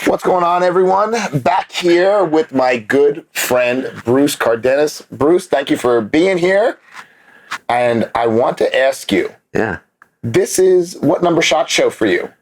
What's going on, everyone? Back here with my good friend, Bruce Cardenas. Bruce, thank you for being here. And I want to ask you. Yeah. This is what number SHOT Show for you?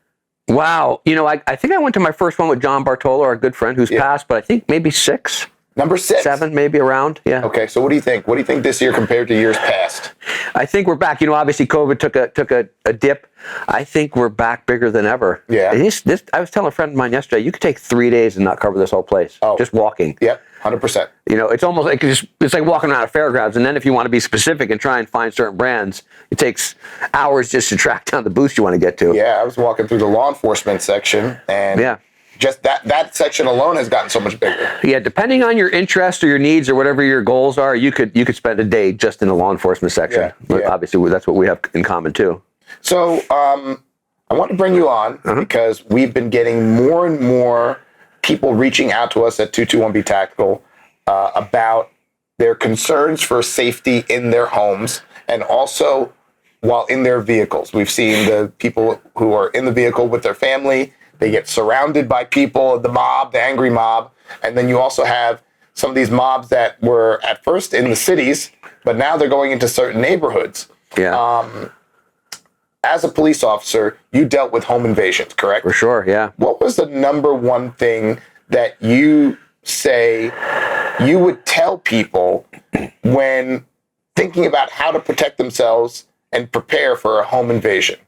Wow. You know, I think I went to my first one with John Bartolo, our good friend who's passed, but I think maybe 6. Number 6. 7, maybe around. Yeah. Okay. So what do you think? What do you think this year compared to years past? I think we're back. You know, obviously COVID took a dip. I think we're back bigger than ever. Yeah. This I was telling a friend of mine yesterday, you could take 3 days and not cover this whole place. Oh. Just walking. Yep. 100%. You know, it's almost like it's like walking around a fairgrounds. And then if you want to be specific and try and find certain brands, it takes hours just to track down the booths you want to get to. Yeah. I was walking through the law enforcement section and just that section alone has gotten so much bigger. Yeah, depending on your interest or your needs or whatever your goals are, you could spend a day just in the law enforcement section. Yeah. Obviously, that's what we have in common too. So I want to bring you on because we've been getting more and more people reaching out to us at 221B Tactical about their concerns for safety in their homes and also while in their vehicles. We've seen the people who are in the vehicle with their family. They get surrounded by people, the mob, the angry mob. And then you also have some of these mobs that were at first in the cities, but now they're going into certain neighborhoods. Yeah. As a police officer, you dealt with home invasions, correct? For sure, yeah. What was the number one thing that you say you would tell people when thinking about how to protect themselves and prepare for a home invasion?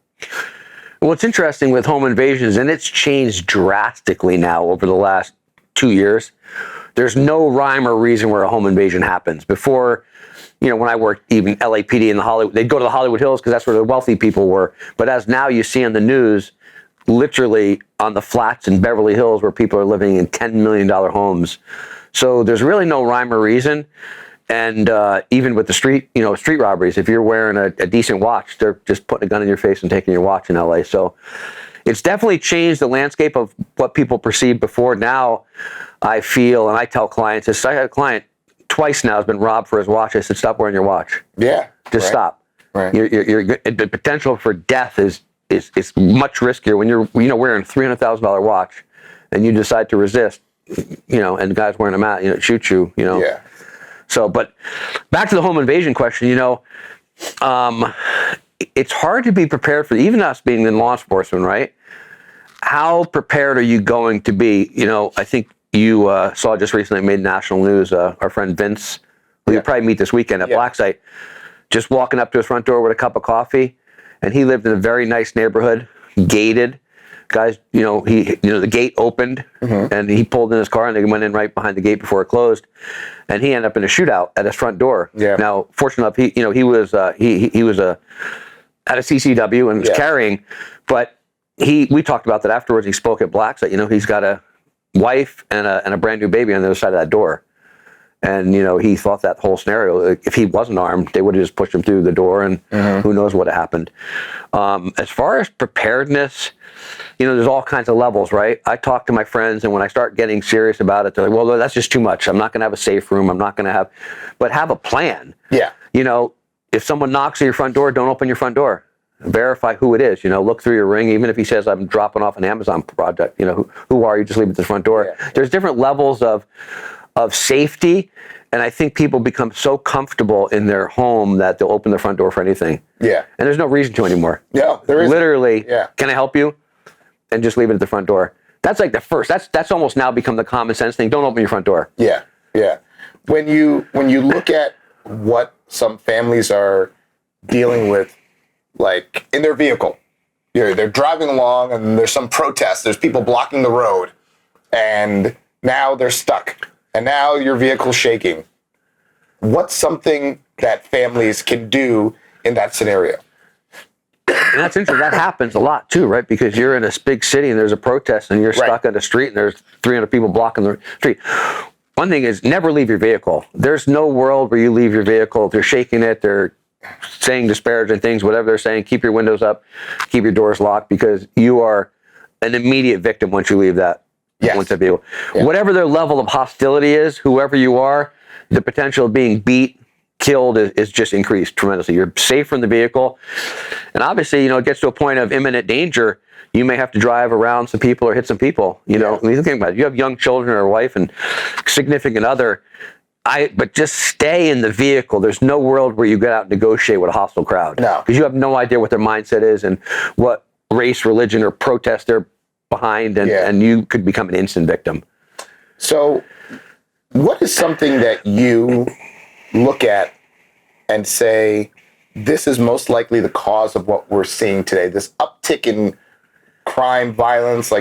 Well, it's interesting with home invasions, and it's changed drastically now over the last 2 years. There's no rhyme or reason where a home invasion happens. Before, you know, when I worked even LAPD in the Hollywood, they'd go to the Hollywood Hills because that's where the wealthy people were. But as now you see on the news, literally on the flats in Beverly Hills where people are living in $10 million homes. So there's really no rhyme or reason. And even with the street robberies, if you're wearing a decent watch, they're just putting a gun in your face and taking your watch in LA. So it's definitely changed the landscape of what people perceived before. Now I feel, and I tell clients this, I had a client twice now has been robbed for his watch. I said, stop wearing your watch. Yeah. Just stop. Right. The potential for death is much riskier when you're wearing a $300,000 watch and you decide to resist, and the guy's wearing a mat, shoot you, Yeah. So, but back to the home invasion question, it's hard to be prepared for, even us being in law enforcement, right? How prepared are you going to be? I think you saw just recently made national news, our friend Vince, who you probably meet this weekend at Black Site, just walking up to his front door with a cup of coffee, and he lived in a very nice neighborhood, gated. Guys, the gate opened and he pulled in his car and they went in right behind the gate before it closed, and he ended up in a shootout at his front door. Yeah. Now, fortunately, he was at a CCW and was carrying, but we talked about that afterwards. He spoke at Black Site. He's got a wife and a brand new baby on the other side of that door. And, he thought that whole scenario, if he wasn't armed, they would have just pushed him through the door and who knows what happened. As far as preparedness, there's all kinds of levels, right? I talk to my friends, and when I start getting serious about it, they're like, well, that's just too much. I'm not going to have a safe room. I'm not going to have a plan. Yeah. If someone knocks at your front door, don't open your front door. Verify who it is, look through your ring. Even if he says, I'm dropping off an Amazon project, who are you? Just leave it at the front door. Yeah. There's different levels of safety. And I think people become so comfortable in their home that they'll open their front door for anything. Yeah. And there's no reason to anymore. Yeah, there is. Literally, can I help you? And just leave it at the front door. That's like the first. That's almost now become the common sense thing. Don't open your front door. Yeah, yeah. When you look at what some families are dealing with, like in their vehicle, they're driving along and there's some protest. There's people blocking the road, and now they're stuck. And now your vehicle's shaking. What's something that families can do in that scenario? And that's interesting. That happens a lot too, right? Because you're in a big city and there's a protest and you're stuck on the street and there's 300 people blocking the street. One thing is never leave your vehicle. There's no world where you leave your vehicle. If they're shaking it, they're saying disparaging things, whatever they're saying, keep your windows up, keep your doors locked, because you are an immediate victim once you leave that. Yes. Once that vehicle. Yeah. Whatever their level of hostility is, whoever you are, the potential of being beat, killed is just increased tremendously. You're safer in the vehicle. And obviously, it gets to a point of imminent danger. You may have to drive around some people or hit some people. I mean, think about it. You have young children or a wife and significant other. But just stay in the vehicle. There's no world where you get out and negotiate with a hostile crowd. No. Because you have no idea what their mindset is and what race, religion, or protest they're behind, and you could become an instant victim. So what is something that you look at and say, this is most likely the cause of what we're seeing today, this uptick in crime, violence?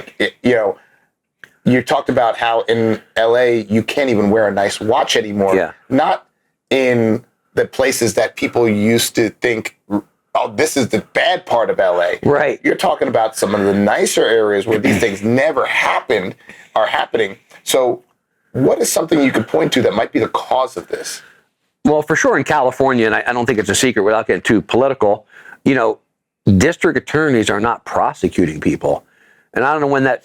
You talked about how in LA you can't even wear a nice watch anymore. Yeah. Not in the places that people used to think, oh, this is the bad part of LA. Right. You're talking about some of the nicer areas where these things never happened are happening. So what is something you could point to that might be the cause of this? Well, for sure in California, and I don't think it's a secret without getting too political, district attorneys are not prosecuting people. And I don't know when that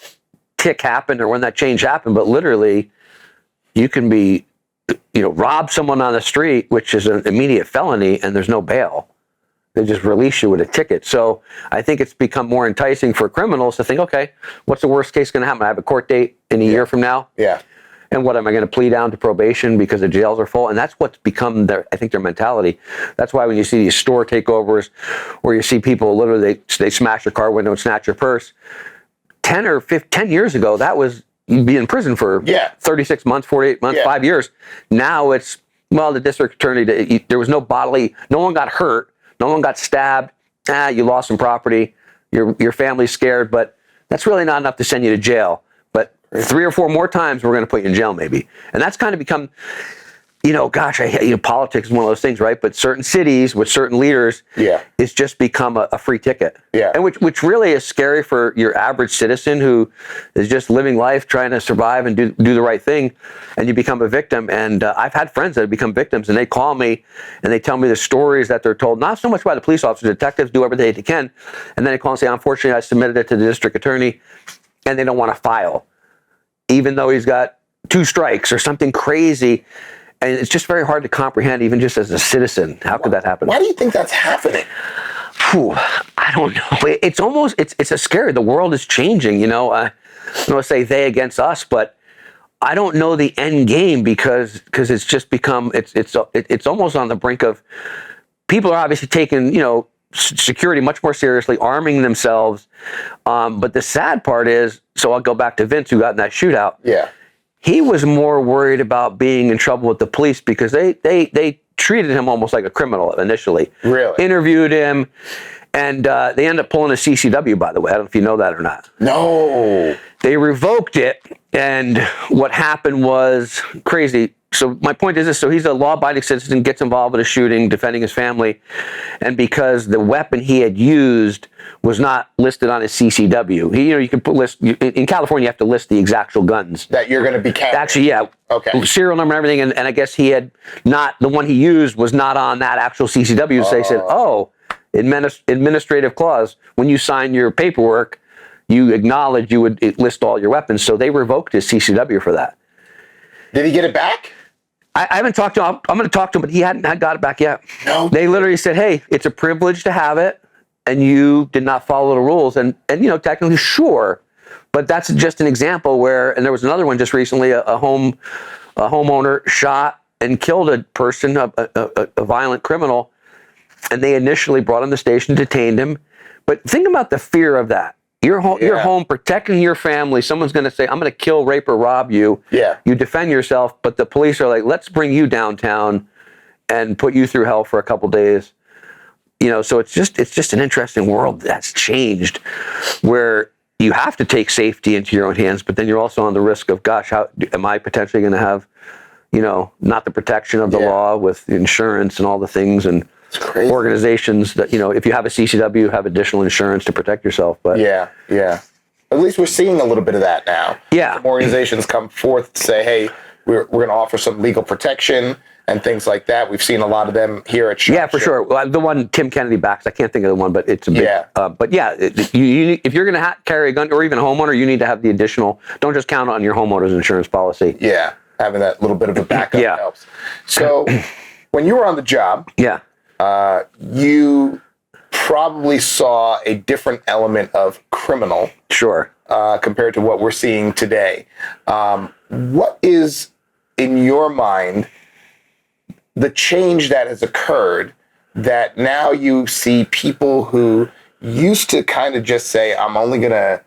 tick happened or when that change happened, but literally you can be, rob someone on the street, which is an immediate felony, and there's no bail. They just release you with a ticket. So I think it's become more enticing for criminals to think, okay, what's the worst case going to happen? I have a court date in a year from now. Yeah. And what, am I going to plea down to probation because the jails are full? And that's what's become their mentality. That's why when you see these store takeovers, or you see people literally, they smash your car window and snatch your purse. 10 years ago, that was, you'd be in prison for 36 months, 48 months, 5 years. Now it's, the district attorney, there was no one got hurt, no one got stabbed. You lost some property, your family's scared, but that's really not enough to send you to jail. But 3 or 4 more times, we're going to put you in jail maybe. And that's kind of become, politics is one of those things, right? But certain cities with certain leaders, it's just become a free ticket. Yeah. And which really is scary for your average citizen who is just living life, trying to survive and do the right thing, and you become a victim. And I've had friends that have become victims, and they call me and they tell me the stories that they're told, not so much by the police officers, detectives do everything they can, and then they call and say, unfortunately, I submitted it to the district attorney, and they don't want to file, even though he's got 2 strikes or something crazy. And it's just very hard to comprehend, even just as a citizen. How could that happen? Why do you think that's happening? I don't know. It's almost, it's a scary. The world is changing, I don't want to say they against us, but I don't know the end game because it's just become, it's almost on the brink of, people are obviously taking, security much more seriously, arming themselves. But the sad part is, so I'll go back to Vince, who got in that shootout. Yeah. He was more worried about being in trouble with the police because they treated him almost like a criminal initially. Really? Interviewed him, and they ended up pulling a CCW, by the way. I don't know if you know that or not. No. They revoked it, and what happened was crazy. So my point is this, so he's a law-abiding citizen, gets involved in a shooting, defending his family, and because the weapon he had used was not listed on his CCW, you can in California you have to list the actual guns. That you're going to be carrying. Actually, yeah. Okay. Serial number and everything, and I guess he had not, the one he used was not on that actual CCW, so they said, administrative clause, when you sign your paperwork, you acknowledge you would list all your weapons, so they revoked his CCW for that. Did he get it back? I haven't talked to him. I'm going to talk to him, but he hadn't got it back yet. No. They literally said, hey, it's a privilege to have it, and you did not follow the rules. And technically, sure, but that's just an example where, and there was another one just recently, a homeowner shot and killed a person, a violent criminal, and they initially brought him to the station, detained him. But think about the fear of that. You're home protecting your family. Someone's going to say, I'm going to kill, rape, or rob you. Yeah. You defend yourself, but the police are like, let's bring you downtown and put you through hell for a couple days. So it's just an interesting world that's changed where you have to take safety into your own hands, but then you're also on the risk of, gosh, how am I potentially going to have, not the protection of the law with insurance and all the things, and organizations that, if you have a CCW, you have additional insurance to protect yourself. But yeah. At least we're seeing a little bit of that now. Yeah. Some organizations come forth to say, hey, we're going to offer some legal protection and things like that. We've seen a lot of them here at Shop. Yeah, for sure. Well, the one Tim Kennedy backs, I can't think of the one, but it's a big, if you're going to carry a gun, or even a homeowner, you need to have the additional, don't just count on your homeowner's insurance policy. Yeah. Having that little bit of a backup helps. So when you were on the job, Yeah. You probably saw a different element of criminal Sure. compared to what we're seeing today. What is, in your mind, the change that has occurred that now you see people who used to kind of just say, I'm gonna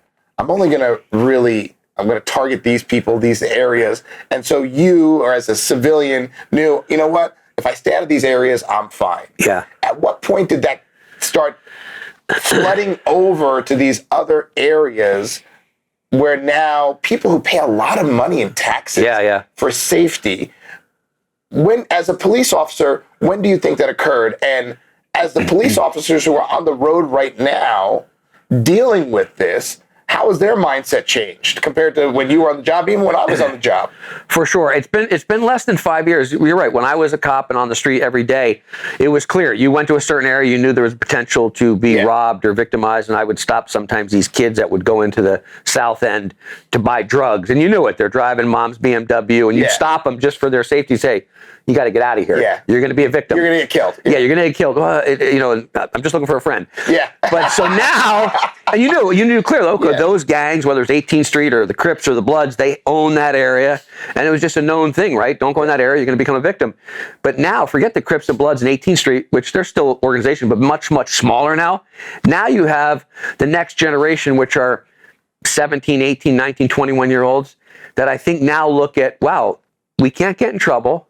target these people, these areas. And so you, or as a civilian, knew, you know what? If I stay out of these areas, I'm fine. Yeah. At what point did that start flooding over to these other areas where now people who pay a lot of money in taxes for safety, when, as a police officer, when do you think that occurred? And as the police officers who are on the road right now dealing with this, how has their mindset changed compared to when you were on the job, even when I was on the job? For sure. It's been less than 5 years. You're right. When I was a cop and on the street every day, it was clear. You went to a certain area, you knew there was potential to be robbed or victimized, and I would stop sometimes these kids that would go into the South End to buy drugs, and you knew it. They're driving mom's BMW, and you'd stop them just for their safety, say, you got to get out of here. Yeah. You're going to be a victim. You're going to get killed. Yeah, you're going to get killed. I'm just looking for a friend. Yeah. But so now, and you knew clearly, okay, those gangs, whether it's 18th Street or the Crips or the Bloods, they own that area. And it was just a known thing, right? Don't go in that area, you're going to become a victim. But now, forget the Crips and Bloods and 18th Street, which they're still an organization, but much, much smaller now. Now you have the next generation, which are 17, 18, 19, 21-year-olds that I think now look at, wow, we can't get in trouble.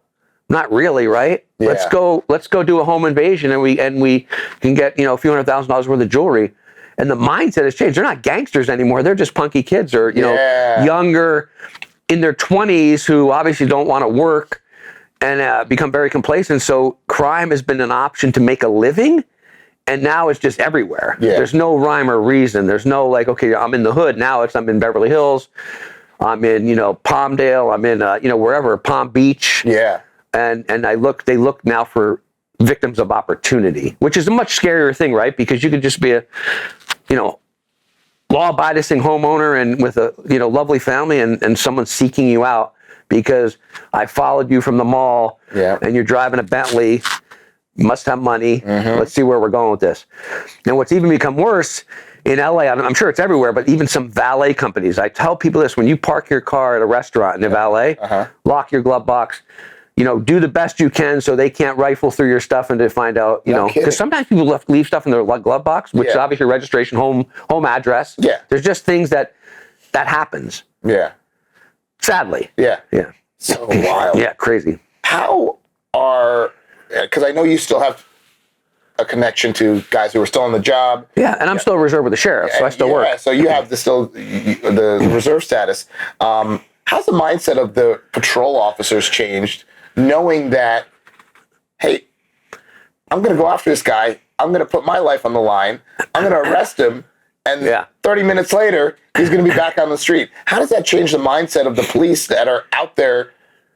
Not really, right? Yeah. Let's go do a home invasion, and we can get a few $100,000 worth of jewelry. And the mindset has changed. They're not gangsters anymore. They're just punky kids, or younger, in their 20s, who obviously don't want to work and become very complacent. So crime has been an option to make a living, and now it's just everywhere. Yeah. There's no rhyme or reason. There's no like, okay, I'm in the hood now. I'm in Beverly Hills. I'm in Palmdale. I'm in wherever, Palm Beach. Yeah. And they look now for victims of opportunity, which is a much scarier thing, right? Because you could just be a, law-abiding homeowner and with a, lovely family, and someone seeking you out because I followed you from the mall and you're driving a Bentley, you must have money. Let's see where we're going with this. And what's even become worse in LA, I'm sure it's everywhere, but even some valet companies, I tell people this: when you park your car at a restaurant in a valet, lock your glove box. Do the best you can so they can't rifle through your stuff and to find out, because sometimes people leave stuff in their glove box, which is obviously your registration, home address. Yeah. There's just things that happens. Yeah. Sadly. Yeah. Yeah. So wild. Yeah, crazy. Because I know you still have a connection to guys who are still on the job. Yeah, and I'm still reserved with the sheriff, so I still work. Yeah, so you have the reserve status. How's the mindset of the patrol officers changed, knowing that, hey, I'm going to go after this guy. I'm going to put my life on the line. I'm going to arrest him. And 30 minutes later, he's going to be back on the street. How does that change the mindset of the police that are out there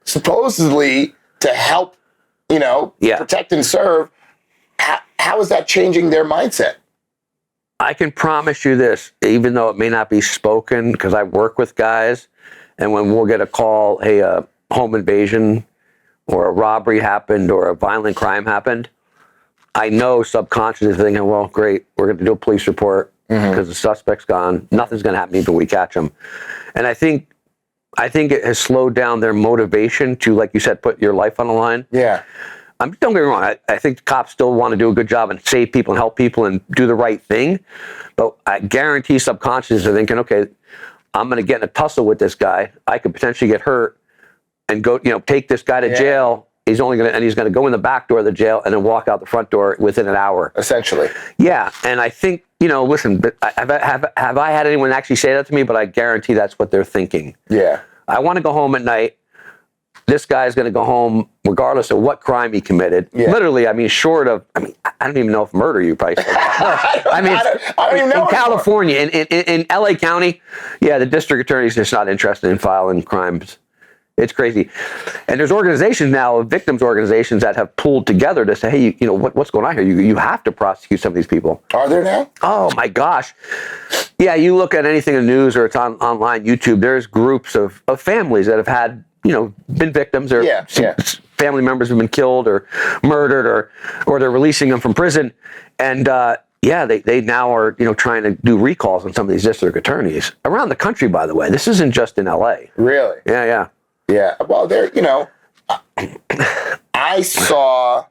supposedly to help, protect and serve? How is that changing their mindset? I can promise you this, even though it may not be spoken, because I work with guys, and when we'll get a call, hey, a home invasion or a robbery happened or a violent crime happened, I know subconsciously thinking, well, great, we're going to do a police report because the suspect's gone. Nothing's going to happen even if we catch him. And I think it has slowed down their motivation to, like you said, put your life on the line. Yeah. Don't get me wrong. I think cops still want to do a good job and save people and help people and do the right thing. But I guarantee subconsciously they're thinking, okay, I'm going to get in a tussle with this guy. I could potentially get hurt and go, take this guy to jail. He's going to go in the back door of the jail and then walk out the front door within an hour. Essentially. Yeah. And I think, listen, have I had anyone actually say that to me? But I guarantee that's what they're thinking. Yeah. I want to go home at night. This guy's going to go home regardless of what crime he committed. Yeah. Literally, short of, I don't even know if murder you probably still I don't even know. In California, in LA County, the district attorney's just not interested in filing crimes. It's crazy. And there's organizations now, victims organizations, that have pulled together to say, hey, what's going on here? You have to prosecute some of these people. Are there now? Oh, my gosh. Yeah, you look at anything in the news or it's online, YouTube, there's groups of families that have had, been victims or family members have been killed or murdered, or they're releasing them from prison, and they now are trying to do recalls on some of these district attorneys around the country. By the way, this isn't just in L.A. Really? Yeah. Well, I saw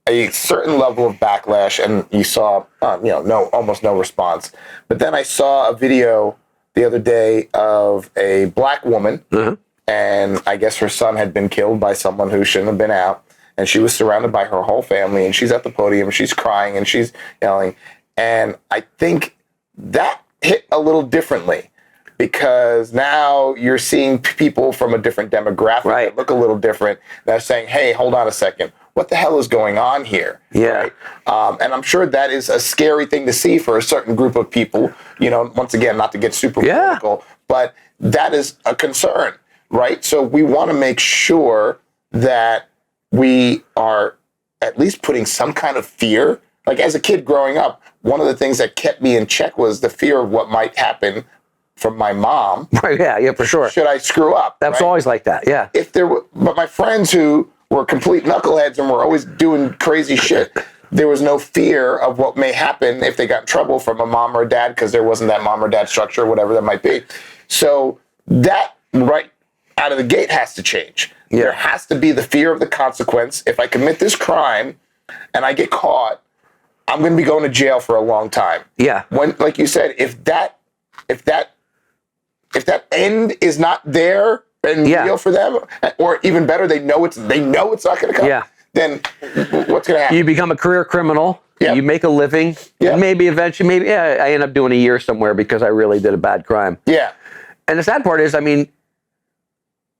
a certain level of backlash, and you saw almost no response. But then I saw a video the other day of a black woman, and I guess her son had been killed by someone who shouldn't have been out, and she was surrounded by her whole family, and she's at the podium, she's crying, and she's yelling. And I think that hit a little differently, because now you're seeing people from a different demographic that look a little different. They're saying, hey, hold on a second. What the hell is going on here? Yeah. Right? And I'm sure that is a scary thing to see for a certain group of people. Once again, not to get super political, but that is a concern, right? So we want to make sure that we are at least putting some kind of fear. Like as a kid growing up, one of the things that kept me in check was the fear of what might happen from my mom. Right, yeah, for sure. Should I screw up? That's always like that, yeah. But my friends who were complete knuckleheads and were always doing crazy shit, there was no fear of what may happen if they got in trouble from a mom or a dad, because there wasn't that mom or dad structure, whatever that might be. So that right out of the gate has to change. Yeah. There has to be the fear of the consequence. If I commit this crime and I get caught, I'm going to be going to jail for a long time. Yeah. When, like you said, if that end is not there and real for them, or even better, they know it's not going to come. Yeah. Then what's going to happen? You become a career criminal. Yeah. You make a living. Yeah. And maybe eventually, I end up doing a year somewhere because I really did a bad crime. Yeah. And the sad part is,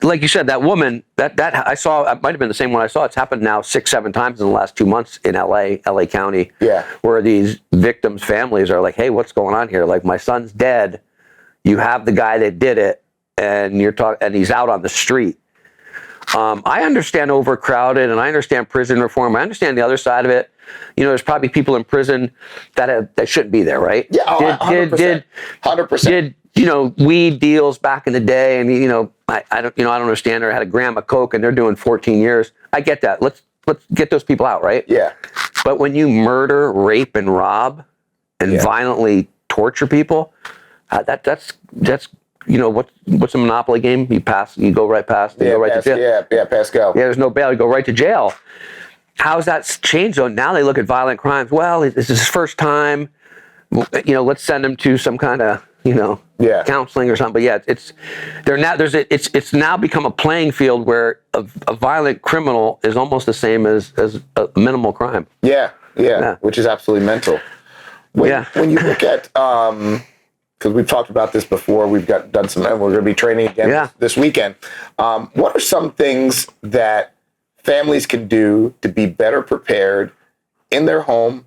like you said, that woman that I saw, it might have been the same one I saw. It's happened now 6-7 times in the last 2 months in LA County. Yeah. Where these victims' families are like, hey, what's going on here? Like, my son's dead. You have the guy that did it, and and he's out on the street. I understand overcrowded, and I understand prison reform. I understand the other side of it. There's probably people in prison that shouldn't be there, right? Yeah, 100%. 100%. Did weed deals back in the day, and I don't understand. Or had a gram of coke, and they're doing 14 years. I get that. Let's get those people out, right? Yeah. But when you murder, rape, and rob, and violently torture people, that's what's a Monopoly game? You go right past. You go right to jail. Pass go. Yeah, there's no bail. You go right to jail. How's that changed though? Now they look at violent crimes. Well, this is his first time. Let's send him to some kind of counseling or something. But it's now become a playing field where a violent criminal is almost the same as a minimal crime. Yeah, which is absolutely mental. When you look at because we've talked about this before, we're going to be training again this weekend. What are some things that families can do to be better prepared in their home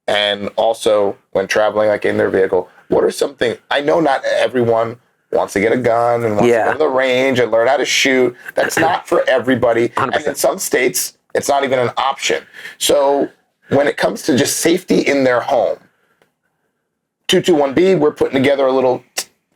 and also when traveling, like in their vehicle? What are some things? I know not everyone wants to get a gun and wants to go to the range and learn how to shoot. That's not for everybody. 100%. And in some states, it's not even an option. So when it comes to just safety in their home, 221B, we're putting together a little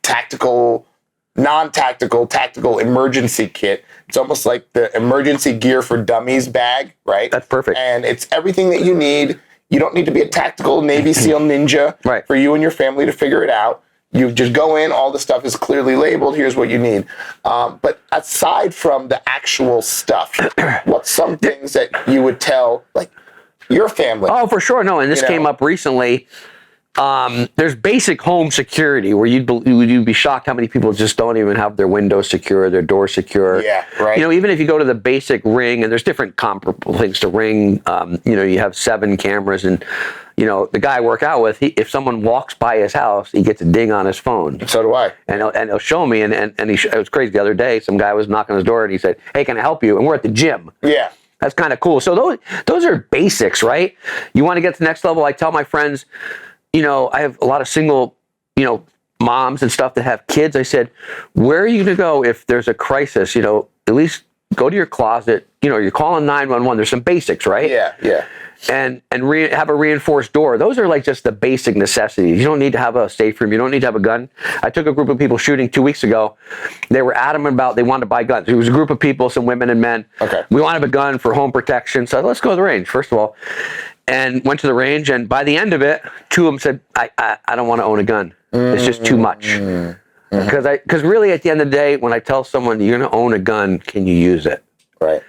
tactical, tactical emergency kit. It's almost like the emergency gear for dummies bag, right? That's perfect. And it's everything that you need. You don't need to be a tactical Navy SEAL ninja for you and your family to figure it out. You just go in, all the stuff is clearly labeled, here's what you need. But aside from the actual stuff, what's some things that you would tell, like, your family? Oh, for sure. No, and this came up recently. There's basic home security where you'd be shocked how many people just don't even have their windows secure, their doors secure. Yeah, right. Even if you go to the basic Ring, and there's different comparable things to Ring. You have 7 cameras, and the guy I work out with, if someone walks by his house, he gets a ding on his phone. So do I. And he'll show me, and it was crazy the other day. Some guy was knocking on his door, and he said, "Hey, can I help you?" And we're at the gym. Yeah. That's kind of cool. So those are basics, right? You want to get to the next level. I tell my friends, I have a lot of single, moms and stuff that have kids. I said, where are you going to go if there's a crisis? At least go to your closet. You're calling 911. There's some basics, right? Yeah. And have a reinforced door. Those are like just the basic necessities. You don't need to have a safe room. You don't need to have a gun. I took a group of people shooting 2 weeks ago. They were adamant about they wanted to buy guns. It was a group of people, some women and men. Okay. We wanted a gun for home protection. So let's go to the range, first of all. And went to the range. And by the end of it, two of them said, I don't want to own a gun. It's just too much. Because really at the end of the day, when I tell someone you're going to own a gun, can you use it? Right.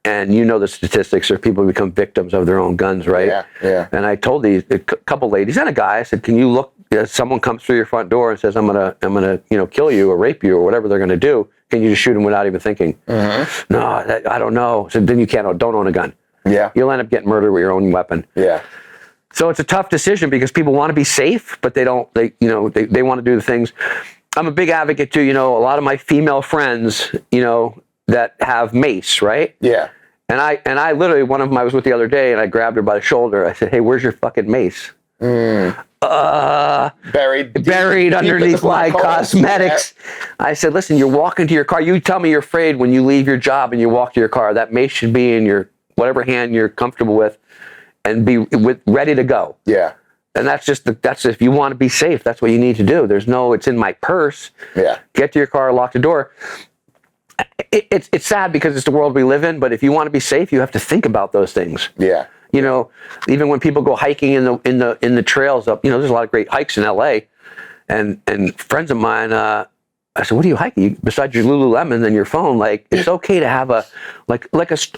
And the statistics of people who become victims of their own guns, right? Yeah. And I told a couple ladies and a guy, I said, can you look, if someone comes through your front door and says, I'm gonna kill you or rape you or whatever they're gonna do, can you just shoot them without even thinking? No, I don't know. So then you don't own a gun. Yeah. You'll end up getting murdered with your own weapon. Yeah. So it's a tough decision because people want to be safe, but they want to do the things. I'm a big advocate too, a lot of my female friends, that have mace, right? Yeah. And I literally, one of them I was with the other day, and I grabbed her by the shoulder. I said, hey, where's your fucking mace? Buried underneath my cosmetics. Yeah. I said, listen, you're walking to your car. You tell me you're afraid when you leave your job and you walk to your car. That mace should be in your whatever hand you're comfortable with and be ready to go. Yeah. And that's if you want to be safe, that's what you need to do. It's in my purse. Yeah. Get to your car, lock the door. It's sad because it's the world we live in, but if you want to be safe, you have to think about those things. Yeah. Even when people go hiking in the trails up, there's a lot of great hikes in LA, and friends of mine, I said, what are you hiking? Besides your Lululemon and your phone, it's okay to have a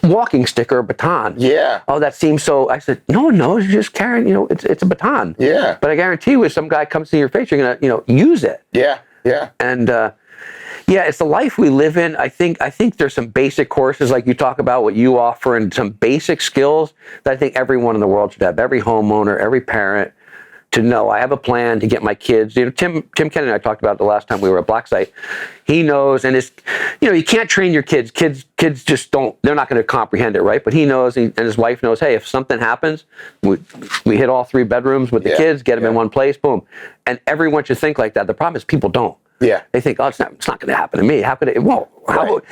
walking stick or a baton. Yeah. Oh, that seems so. I said, no one knows. You're just carrying, it's a baton. Yeah. But I guarantee you, if some guy comes to your face, you're gonna, use it. Yeah. Yeah. And it's the life we live in. I think there's some basic courses like you talk about what you offer and some basic skills that I think everyone in the world should have. Every homeowner, every parent, to know I have a plan to get my kids. Tim Kennedy and I talked about it the last time we were at Black Site. He knows, and it's you can't train your kids. Kids just don't. They're not going to comprehend it, right? But he knows, and his wife knows. Hey, if something happens, we hit all 3 bedrooms with the kids, get them in one place, boom. And everyone should think like that. The problem is people don't. Yeah. They think, it's not going to happen to me. How could it? Well, right.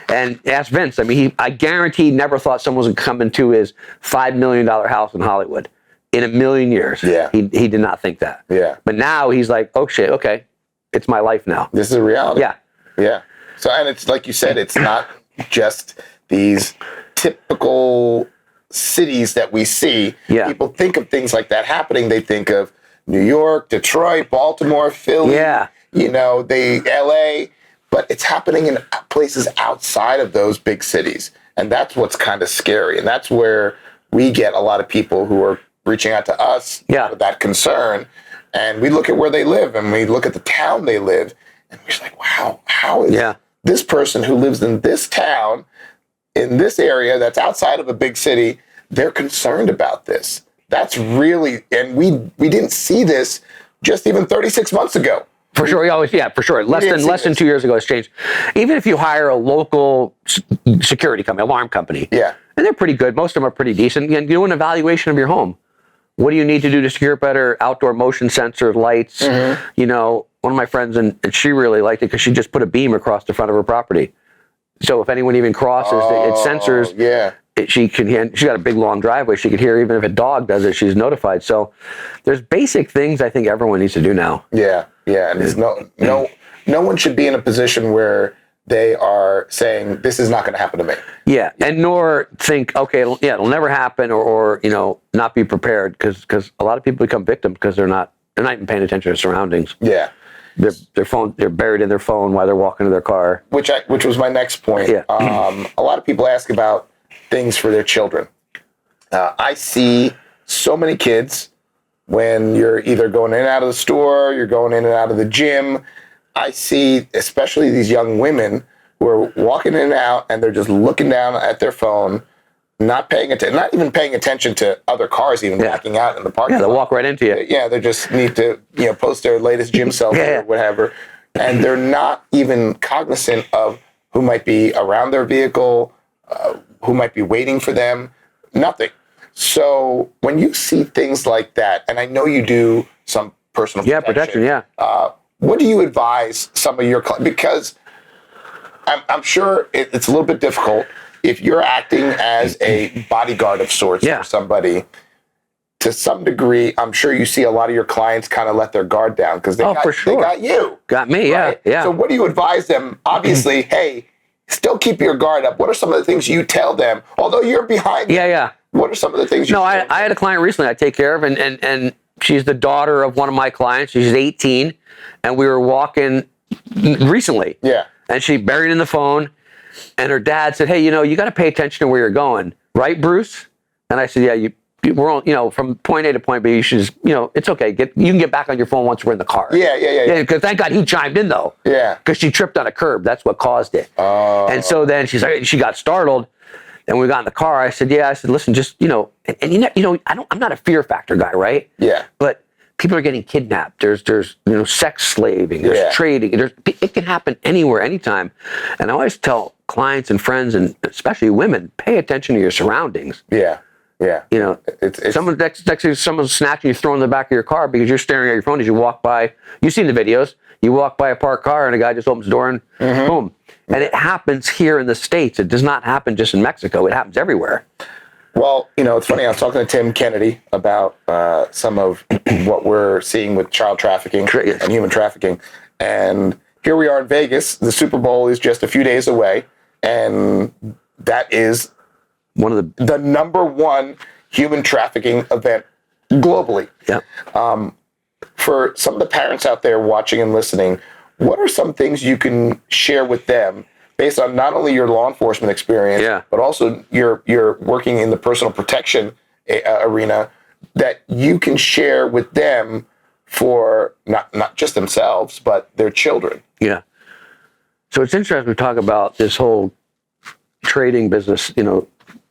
And ask Vince. I mean, I guarantee he never thought someone was going to come into his $5 million house in Hollywood in a million years. Yeah. He did not think that. Yeah. But now he's like, oh shit, okay, it's my life now. This is a reality. Yeah. Yeah. So, and it's like you said, it's not just these typical cities that we see. Yeah. People think of things like that happening. They think of New York, Detroit, Baltimore, Philly. Yeah. LA, but it's happening in places outside of those big cities. And that's what's kind of scary. And that's where we get a lot of people who are reaching out to us with that concern. And we look at where they live and we look at the town they live. And we're just like, wow, how is this person who lives in this town, in this area that's outside of a big city, they're concerned about this. That's really, and we didn't see this just even 36 months ago. For sure, for sure. Less than 2 years ago, it's changed. Even if you hire a local security company, alarm company, and they're pretty good. Most of them are pretty decent. And do an evaluation of your home. What do you need to do to secure it better? Outdoor motion sensors, lights. One of my friends, and she really liked it because she just put a beam across the front of her property. So if anyone even crosses, it sensors. Yeah. She can hear. She's got a big long driveway. She could hear even if a dog does it. She's notified. So there's basic things I think everyone needs to do now. Yeah. And it's no one should be in a position where they are saying this is not going to happen to me. Yeah, and nor think, okay, it'll never happen, or not be prepared because a lot of people become victims because they're not even paying attention to their surroundings. Yeah, they're buried in their phone while they're walking to their car. Which was my next point. Yeah. A lot of people ask about things for their children. I see so many kids. When you're either going in and out of the store, you're going in and out of the gym, I see especially these young women who are walking in and out and they're just looking down at their phone, not even paying attention to other cars even backing out in the parking lot. Yeah, they'll walk right into you. Yeah, they just need to post their latest gym selfie or whatever. And they're not even cognizant of who might be around their vehicle, who might be waiting for them, nothing. So when you see things like that, and I know you do some personal protection. Protection. What do you advise some of your clients? Because I'm sure it's a little bit difficult if you're acting as a bodyguard of sorts for somebody. To some degree, I'm sure you see a lot of your clients kind of let their guard down because they got you. Got me, right? yeah. So what do you advise them? Obviously, hey, still keep your guard up. What are some of the things you tell them? Although you're behind them, Yeah. what are some of the things you No, tell them? I had a client recently I take care of, and she's the daughter of one of my clients. She's 18, and we were walking recently. Yeah. And she buried in the phone, and her dad said, hey, you got to pay attention to where you're going. Right, Bruce? And I said, yeah, we're all, from point A to point B, you should just, it's okay. You can get back on your phone once we're in the car. Yeah. Because thank God he chimed in, though. Yeah. Because she tripped on a curb. That's what caused it. Oh. And so then she got startled. And we got in the car. I said, listen, just, I'm not a fear factor guy, right? Yeah. But people are getting kidnapped. There's sex slaving. There's trading. It can happen anywhere, anytime. And I always tell clients and friends, and especially women, pay attention to your surroundings. Yeah. It's someone's snatching you, throwing in the back of your car because you're staring at your phone as you walk by. You've seen the videos. You walk by a parked car and a guy just opens the door and boom. And it happens here in the States. It does not happen just in Mexico. It happens everywhere. Well, it's funny. I was talking to Tim Kennedy about some of what we're seeing with child trafficking and human trafficking. And here we are in Vegas. The Super Bowl is just a few days away. And that is one of the number one human trafficking event globally. Yeah. For some of the parents out there watching and listening, what are some things you can share with them based on not only your law enforcement experience, but also your working in the personal protection arena that you can share with them for not just themselves, but their children? Yeah. So it's interesting we talk about this whole trading business,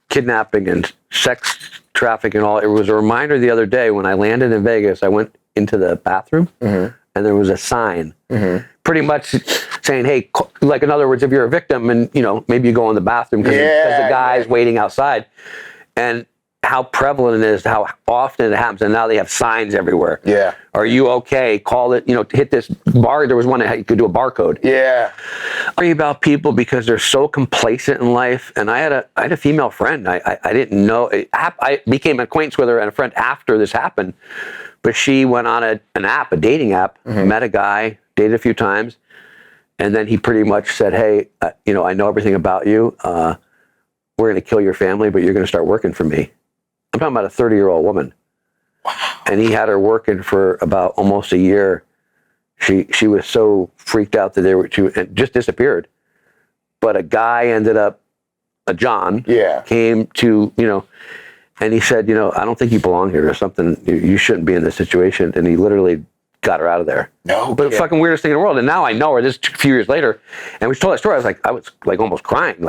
kidnapping and sex trafficking and all. It was a reminder the other day when I landed in Vegas, I went into the bathroom and there was a sign pretty much saying, hey, like in other words, if you're a victim and, maybe you go in the bathroom because the guy's waiting outside, and how prevalent it is, how often it happens. And now they have signs everywhere. Yeah. Are you okay? Call it, hit this bar. There was one that you could do a barcode. Yeah. Worry about people because they're so complacent in life. And I had a female friend. I didn't know. I became acquaintance with her and a friend after this happened. But she went on an app, a dating app, met a guy, dated a few times. And then he pretty much said, hey, I know everything about you. We're going to kill your family, but you're going to start working for me. I'm talking about a 30-year-old woman. Wow. And he had her working for about almost a year. She was so freaked out that she just disappeared. But a guy ended up, John, came to, and he said, I don't think you belong here or something. You shouldn't be in this situation. And he literally got her out of there. No. But the fucking weirdest thing in the world. And now I know her this a few years later. And we told that story. I was like almost crying.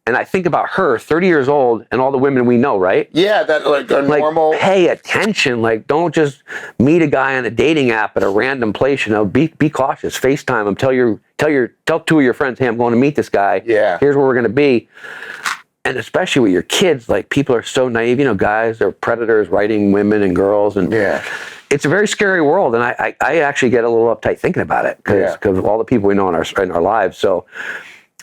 And I think about her, 30 years old, and all the women we know, right? Yeah, that are normal. Pay attention. Don't just meet a guy on a dating app at a random place. Be cautious. FaceTime him. Tell two of your friends, hey, I'm going to meet this guy. Yeah. Here's where we're going to be. And especially with your kids, people are so naive. Guys are predators, writing women and girls, and it's a very scary world. And I actually get a little uptight thinking about it because of all the people we know in our lives. So.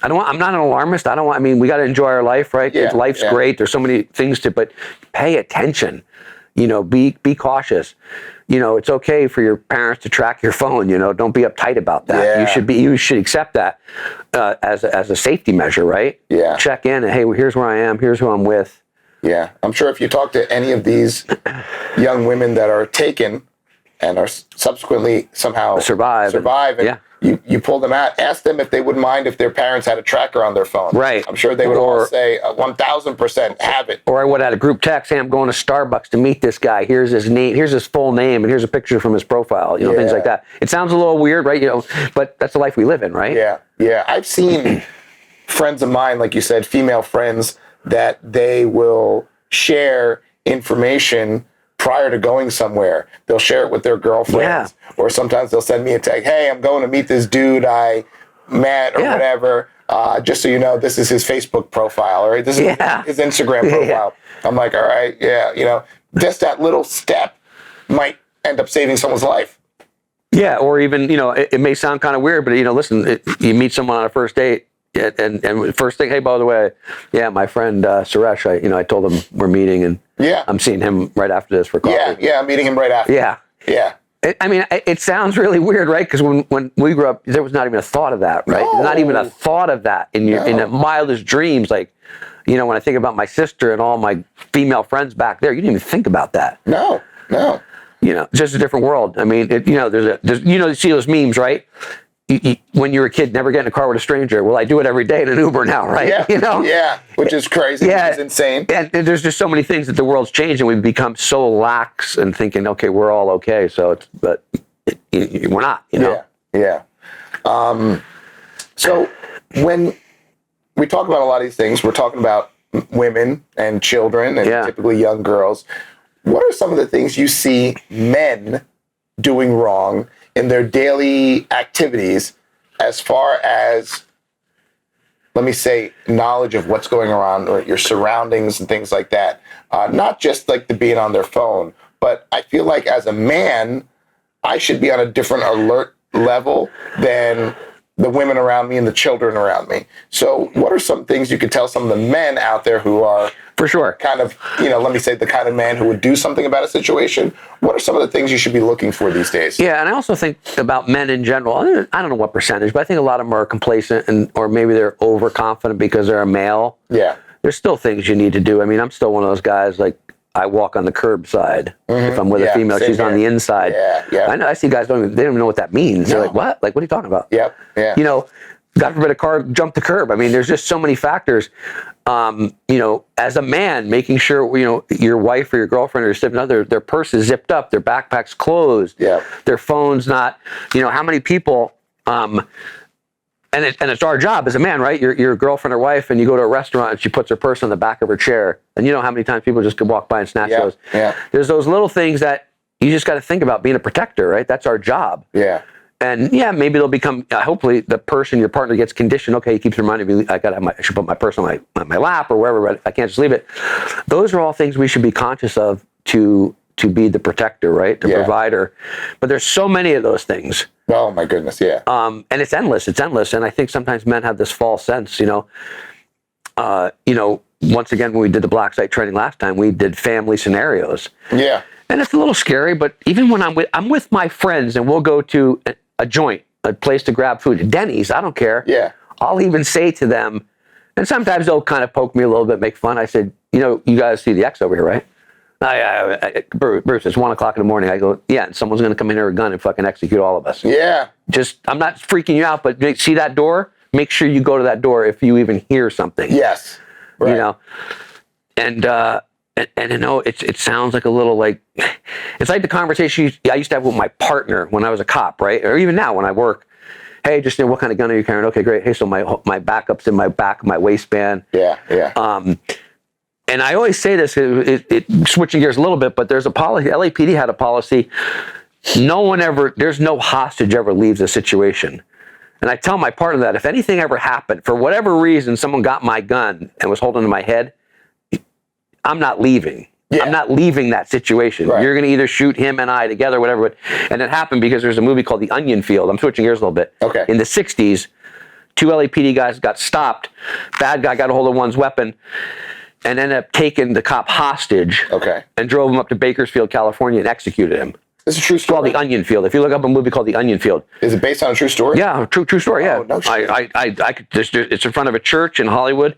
I'm not an alarmist. We got to enjoy our life, right? Yeah, life's great. There's so many things but pay attention, be cautious. It's okay for your parents to track your phone, don't be uptight about that. Yeah. You should accept that as a safety measure, right? Yeah. Check in and, hey, well, here's where I am. Here's who I'm with. Yeah. I'm sure if you talk to any of these young women that are taken and are subsequently somehow survive and you pull them out, ask them if they wouldn't mind if their parents had a tracker on their phone. Right. I'm sure they would all say 1,000% have it. Or I would have a group text, hey, I'm going to Starbucks to meet this guy. Here's his name, here's his full name, and here's a picture from his profile, things like that. It sounds a little weird, right? But that's the life we live in, right? Yeah. Yeah. I've seen friends of mine, like you said, female friends, that they will share information prior to going somewhere. They'll share it with their girlfriends. Or sometimes they'll send me a text, hey, I'm going to meet this dude I met or whatever. Just so you know, this is his Facebook profile, or this is his Instagram profile. I'm like, all right, just that little step might end up saving someone's life. Yeah, or even, it may sound kind of weird, but, listen, you meet someone on a first date, and first thing, hey, by the way, yeah, my friend Suresh, I told him we're meeting, and I'm seeing him right after this for coffee. Yeah, I'm meeting him right after. Yeah. It sounds really weird, right? Because when we grew up, there was not even a thought of that, right? No. Not even a thought of that in the mildest dreams. Like, when I think about my sister and all my female friends back there, you didn't even think about that. No. It's just a different world. I mean, there's you see those memes, right? When you were a kid, never get in a car with a stranger. Well, I do it every day in an Uber now, right? Yeah. Yeah, which is crazy. Yeah. Which is insane. And there's just so many things that the world's changed, and we've become so lax and thinking, okay, we're all okay. So, but we're not, Yeah. So when we talk about a lot of these things, we're talking about women and children and typically young girls. What are some of the things you see men doing wrong in their daily activities as far as, let me say, knowledge of what's going on or your surroundings and things like that? Not just like the being on their phone, but I feel like as a man, I should be on a different alert level than the women around me and the children around me. So what are some things you could tell some of the men out there who are for sure kind of, let me say, the kind of man who would do something about a situation? What are some of the things you should be looking for these days? Yeah, and I also think about men in general. I don't know what percentage, but I think a lot of them are complacent or maybe they're overconfident because they're a male. Yeah. There's still things you need to do. I mean, I'm still one of those guys, like, I walk on the curbside. If I'm with a female, she's on the inside. Yeah. I know. I see guys they don't even know what that means. They're like, what? Like, what are you talking about? Yep. Yeah. God forbid a car jumped the curb. I mean, there's just so many factors. As a man, making sure your wife or your girlfriend or your significant other, their purse is zipped up, their backpack's closed, their phone's not. How many people. And it's our job as a man, right? Your girlfriend or wife, and you go to a restaurant and she puts her purse on the back of her chair. And you know how many times people just could walk by and snatch those. Yeah. There's those little things that you just got to think about being a protector, right? That's our job. Yeah. And maybe they'll become, hopefully the person, your partner gets conditioned. Okay, he keeps reminding me, I should put my purse on my lap or wherever, but I can't just leave it. Those are all things we should be conscious of to be the protector, right? The provider. But there's so many of those things. Oh my goodness, yeah. And it's endless. And I think sometimes men have this false sense, once again, when we did the black site training last time, we did family scenarios. Yeah. And it's a little scary, but even when I'm with my friends and we'll go to a joint, a place to grab food, Denny's, I don't care. Yeah. I'll even say to them, and sometimes they'll kind of poke me a little bit, make fun. I said, you guys see the X over here, right? Bruce, it's 1 o'clock in the morning. I go, yeah, and someone's going to come in here with a gun and fucking execute all of us. Yeah. I'm not freaking you out, but see that door? Make sure you go to that door if you even hear something. Yes. Right. And it sounds like a little like, it's like the conversation I used to have with my partner when I was a cop, right? Or even now when I work. Hey, just what kind of gun are you carrying? Okay, great. Hey, so my backup's in my back of my waistband. Yeah. And I always say this, switching gears a little bit, but there's a policy, LAPD had a policy, there's no hostage ever leaves a situation. And I tell my partner that if anything ever happened, for whatever reason, someone got my gun and was holding it to my head, I'm not leaving. Yeah. I'm not leaving that situation. Right. You're going to either shoot him and I together, whatever. And it happened because there's a movie called The Onion Field. I'm switching gears a little bit. Okay. In the 60s, 2 LAPD guys got stopped. Bad guy got a hold of one's weapon and ended up taking the cop hostage. Okay. And drove him up to Bakersfield, California, and executed him. This is a true story. It's called The Onion Field. If you look up a movie called The Onion Field. Is it based on a true story? Yeah, true story, yeah. Oh, no shit. It's in front of a church in Hollywood,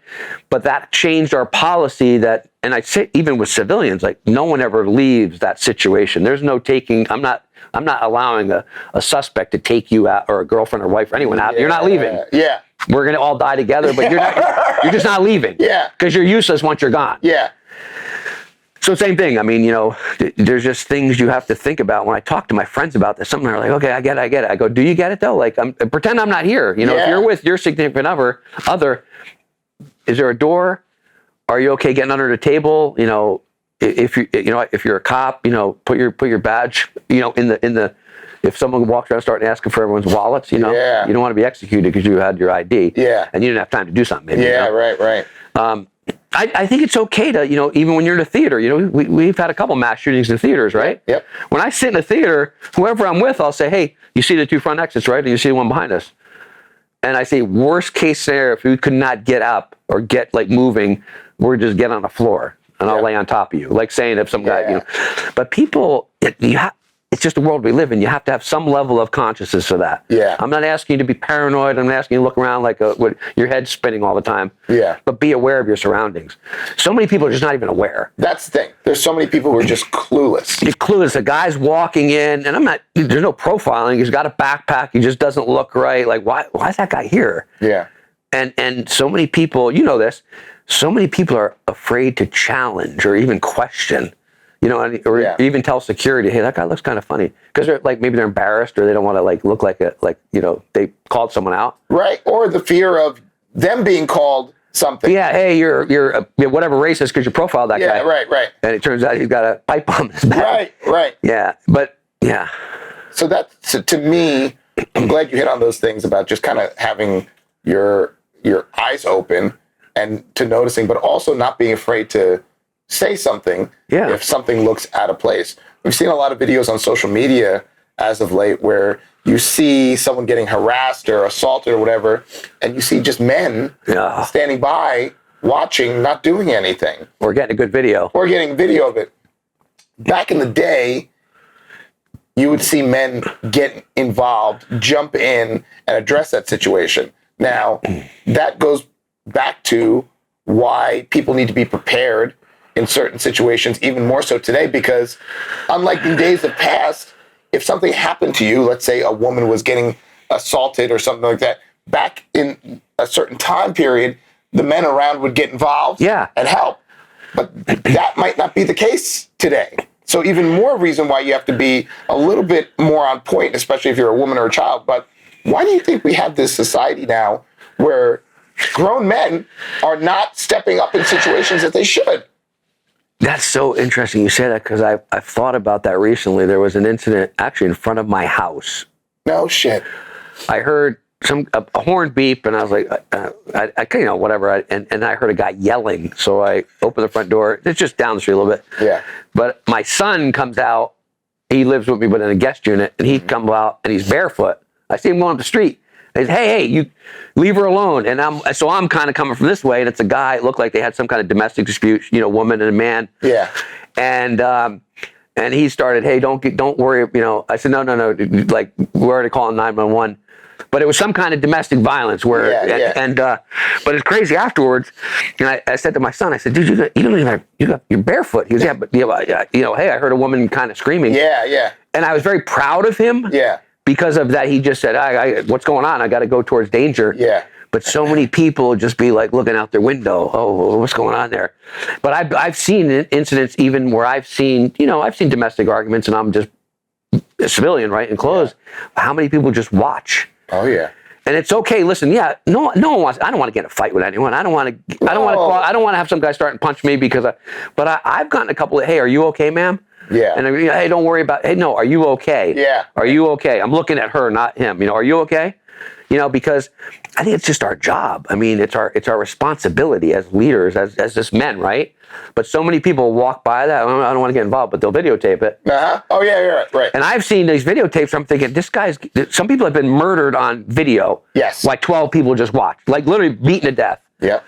but that changed our policy that, and I'd say even with civilians, like no one ever leaves that situation. There's no taking, I'm not allowing a suspect to take you out, or a girlfriend or wife or anyone out. You're not leaving. Yeah. We're going to all die together, but you're just not leaving. Yeah. Because you're useless once you're gone. Yeah. So same thing. I mean, there's just things you have to think about. When I talk to my friends about this, some of them are like, okay, I get it. I go, do you get it though? Like, pretend I'm not here. If you're with your significant other, is there a door? Are you okay getting under the table? If you're a cop, put your badge, in the, if someone walks around starting asking for everyone's wallets, you don't want to be executed because you had your ID. Yeah. And you didn't have time to do something. Maybe, Right. I think it's okay to, even when you're in a theater, we've had a couple mass shootings in theaters, right? Yep. When I sit in a theater, whoever I'm with, I'll say, hey, you see the 2 front exits, right? And you see the one behind us. And I say, worst case scenario, if we could not get up or get like moving, we're just get on the floor and I'll lay on top of you. Like saying if some guy, you know, but people, it's just the world we live in. You have to have some level of consciousness for that. Yeah. I'm not asking you to be paranoid. I'm not asking you to look around like with your head spinning all the time. Yeah. But be aware of your surroundings. So many people are just not even aware. That's the thing. There's so many people who are just clueless. You're clueless. The guy's walking in, and there's no profiling. He's got a backpack. He just doesn't look right. Like, why is that guy here? Yeah. And so many people, you know this, so many people are afraid to challenge or even question. You know, or even tell security, hey, that guy looks kind of funny. Because they're like, maybe they're embarrassed or they don't want to like look like you know, they called someone out. Right. Or the fear of them being called something. Yeah. Hey, you're whatever racist because you profiled that guy. Yeah. Right. And it turns out he's got a pipe bomb in his back. Right. Yeah. But yeah. So to me, I'm glad you hit on those things about just kind of having your eyes open and to noticing, but also not being afraid to say something if something looks out of place. We've seen a lot of videos on social media as of late where you see someone getting harassed or assaulted or whatever, and you see just men standing by, watching, not doing anything. Or getting a good video. Or getting video of it. Back in the day, you would see men get involved, jump in, and address that situation. Now, that goes back to why people need to be prepared in certain situations, even more so today, because unlike in days of past, if something happened to you, let's say a woman was getting assaulted or something like that, back in a certain time period, the men around would get involved and help. But that might not be the case today. So even more reason why you have to be a little bit more on point, especially if you're a woman or a child. But why do you think we have this society now where grown men are not stepping up in situations that they should? That's so interesting you say that, because I've thought about that recently. There was an incident actually in front of my house. No shit. I heard a horn beep, and I was like, I you know, whatever. And I heard a guy yelling, so I opened the front door. It's just down the street a little bit. Yeah. But my son comes out. He lives with me, but in a guest unit, and he comes out, and he's barefoot. I see him going up the street. I said, hey, you leave her alone. And I'm kind of coming from this way, and it's a guy. It looked like they had some kind of domestic dispute, you know, woman and a man. Yeah. And he started, hey, don't worry, you know. I said, no, like we're already calling 911. But it was some kind of domestic violence where, but it's crazy afterwards. And I said to my son, I said, dude, you're barefoot. He goes, but you know, hey, I heard a woman kind of screaming. Yeah. And I was very proud of him. Yeah. Because of that, he just said, what's going on? I got to go towards danger. Yeah. But so many people just be like looking out their window. Oh, what's going on there? But I've seen incidents even where I've seen domestic arguments, and I'm just a civilian, right, in clothes. Yeah. How many people just watch? Oh yeah. And it's okay. Listen, no one wants. I don't want to get in a fight with anyone. I don't want to have some guy start and punch me because. But I've gotten a couple of, hey, are you okay, ma'am? Yeah. And hey, don't worry about. Hey, no, are you okay? Yeah. Are you okay? I'm looking at her, not him. You know, are you okay? You know, because I think it's just our job. I mean, it's our responsibility as leaders, as just men, right? But so many people walk by that. I don't want to get involved, but they'll videotape it. Oh yeah, you're right. And I've seen these videotapes. I'm thinking, some people have been murdered on video. Yes. Like 12 people just watched, like literally beaten to death. Yeah.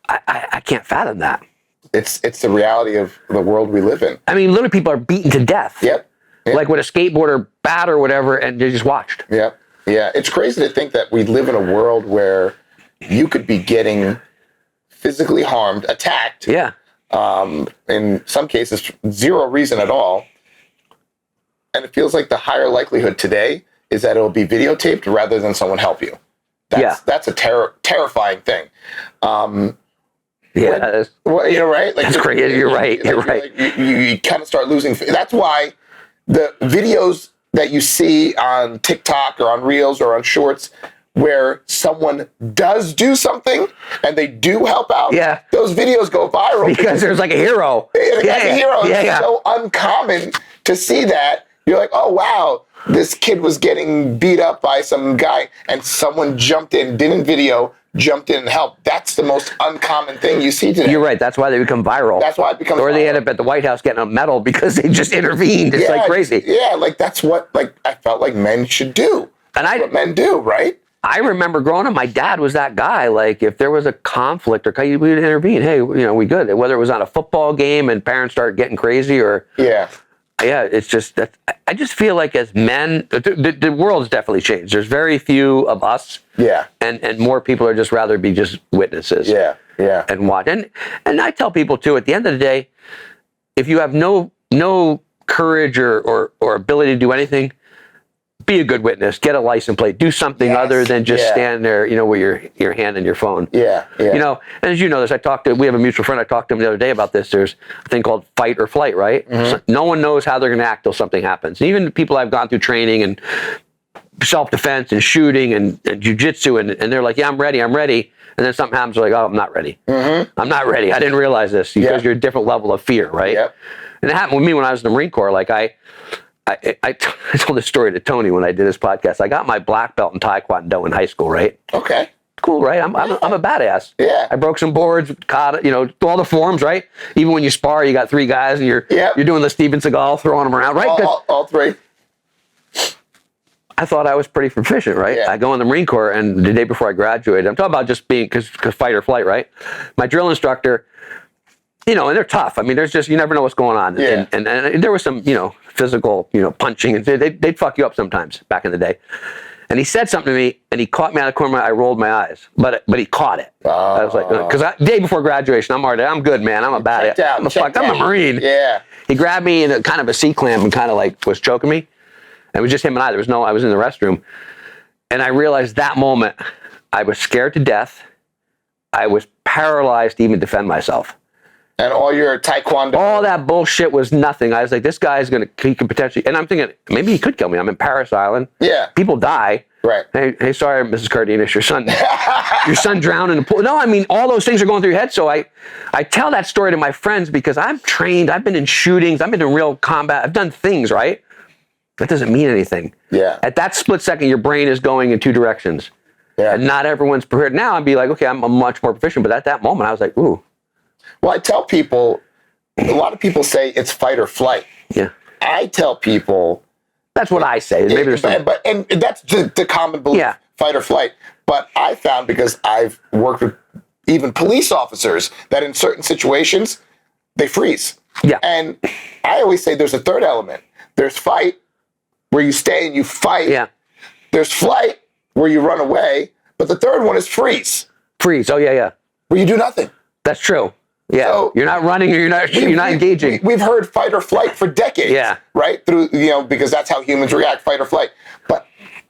I can't fathom that. It's the reality of the world we live in. I mean, literally people are beaten to death. Yep. Like with a skateboard or bat or whatever, and they just watched. Yep. Yeah. It's crazy to think that we live in a world where you could be getting physically harmed, attacked. Yeah. In some cases, zero reason at all. And it feels like the higher likelihood today is that it'll be videotaped rather than someone help you. That's a terrifying thing. Yeah, right? Like, that's crazy. You're right. You're right. You kind of start losing. That's why the videos that you see on TikTok or on Reels or on Shorts where someone does do something and they do help out, those videos go viral. Because there's like a hero. A hero. It's so uncommon to see that. You're like, oh, wow, this kid was getting beat up by some guy and someone jumped in, didn't video, jumped in and helped. That's the most uncommon thing you see today. You're right. That's why they become viral. That's why it becomes Or viral. they end up at the White House getting a medal because they just intervened. It's like crazy. Yeah, like that's what I felt like men should do. That's what men do, right? I remember growing up, my dad was that guy. Like, if there was a conflict or we would intervene. Hey, we good. Whether it was on a football game and parents start getting crazy or it's just that I just feel like as men, the world's definitely changed. There's very few of us. Yeah. And more people are just rather be just witnesses. Yeah. Yeah. And watch. And I tell people too, at the end of the day, if you have no courage or ability to do anything, be a good witness. Get a license plate. Do something other than just stand there, with your hand in your phone. Yeah, yeah. And as you know this, we have a mutual friend. I talked to him the other day about this. There's a thing called fight or flight, right? Mm-hmm. So no one knows how they're going to act till something happens. And even people I've gone through training and self-defense and shooting and jiu-jitsu, and they're like, yeah, I'm ready. And then something happens, they're like, oh, I'm not ready. Mm-hmm. I'm not ready. I didn't realize this because you're a different level of fear, right? Yep. And it happened with me when I was in the Marine Corps. Like I told this story to Tony when I did his podcast. I got my black belt in Taekwondo in high school, right? Okay. Cool, right? I'm a badass. Yeah. I broke some boards, caught all the forms, right? Even when you spar, you got 3 guys and you're doing the Steven Seagal, throwing them around, right? All 3. I thought I was pretty proficient, right? Yeah. I go in the Marine Corps, and the day before I graduated, I'm talking about just being, because fight or flight, right? My drill instructor, and they're tough. I mean, there's just, you never know what's going on. Yeah. And there was some, physical, punching, and they'd fuck you up sometimes back in the day. And he said something to me, and he caught me out of the corner of my eye. I rolled my eyes, but he caught it. Oh. I was like, because day before graduation, I'm good, man. I'm a badass. I'm a Marine. Yeah. He grabbed me in a kind of a C-clamp and kind of like was choking me. It was just him and I. I was in the restroom. And I realized that moment, I was scared to death. I was paralyzed to even defend myself. And all your Taekwondo. All that bullshit was nothing. I was like, this guy's he could potentially, and I'm thinking, maybe he could kill me. I'm in Paris Island. Yeah. People die. Right. Hey, sorry, Mrs. Cardenas, your son drowned in the pool. No, I mean, all those things are going through your head. So I tell that story to my friends because I'm trained. I've been in shootings. I've been in real combat. I've done things, right? That doesn't mean anything. Yeah. At that split second, your brain is going in 2 directions. Yeah. And not everyone's prepared. Now I'd be like, okay, I'm much more proficient. But at that moment, I was like, ooh. Well, I tell people, a lot of people say it's fight or flight. Yeah. I tell people. That's what I say. Maybe there's some. And that's the common belief, fight or flight. But I found, because I've worked with even police officers, that in certain situations, they freeze. Yeah. And I always say there's a third element. There's fight, where you stay and you fight. Yeah. There's flight, where you run away. But the third one is freeze. Freeze. Oh, yeah. Where you do nothing. That's true. Yeah. So you're not running, or you're not engaging. We've heard fight or flight for decades. Yeah. Right? Through, because that's how humans react, fight or flight. But